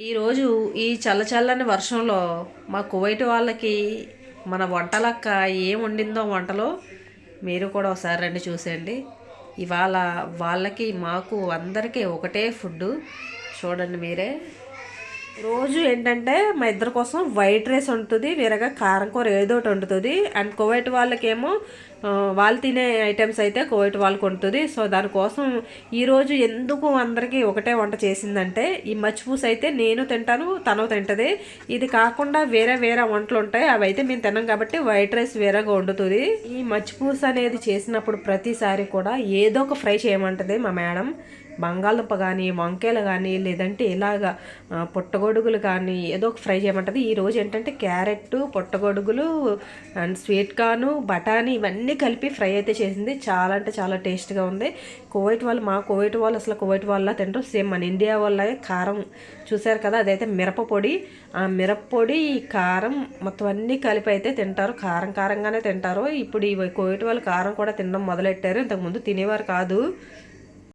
ఈరోజు ఈ చల్లచల్లని వర్షంలో మా కువైట్ వాళ్ళకి మన వంటలక్క ఏం వండిందో వంటలో మీరు కూడా ఒకసారి రండి చూసేయండి. ఇవాళ వాళ్ళకి మాకు అందరికీ ఒకటే ఫుడ్ చూడండి మీరే. రోజు ఏంటంటే మా ఇద్దరి కోసం వైట్ రైస్ వండుతుంది, వేరేగా కారం కూర ఏదో ఒకటి వండుతుంది. అండ్ కువైట్ వాళ్ళకేమో వాళ్ళు తినే ఐటమ్స్ అయితే కువైట్ వాళ్ళకి వండుతుంది. సో దానికోసం ఈరోజు ఎందుకు అందరికీ ఒకటే వంట చేసిందంటే, ఈ మచ్చిపూస అయితే నేను తింటాను, తను తింటుంది. ఇది కాకుండా వేరే వేరే వంటలు ఉంటాయి, అవి అయితే మేము తిన్నాం కాబట్టి వైట్ రైస్ వేరేగా వండుతుంది. ఈ మచ్చిపూస అనేది చేసినప్పుడు ప్రతిసారి కూడా ఏదో ఒక ఫ్రై చేయమంటుంది మా మేడం. బంగాళదుంప కానీ, వంకాయలు కానీ, లేదంటే ఇలాగా పుట్టగొడుగులు కానీ ఏదో ఒక ఫ్రై చేయమంటుంది. ఈరోజు ఏంటంటే క్యారెట్, పుట్టగొడుగులు అండ్ స్వీట్ కార్న్, బఠానీ ఇవన్నీ కలిపి ఫ్రై అయితే చేసింది. చాలా అంటే చాలా టేస్ట్గా ఉంది. కువైట్ వాళ్ళు, మా కువైట్ వాళ్ళు అసలు కువైట్ వాళ్ళ తింటారు, సేమ్ మన ఇండియా వాళ్ళ కారం చూసారు కదా, అదైతే మిరపపొడి. ఆ మిరప్పొడి, కారం మొత్తం అన్నీ కలిపి అయితే తింటారు. కారం కారంగానే తింటారు. ఇప్పుడు ఈ కువైట్ వాళ్ళు కారం కూడా తినడం మొదలెట్టారు, ఇంతకుముందు తినేవారు కాదు.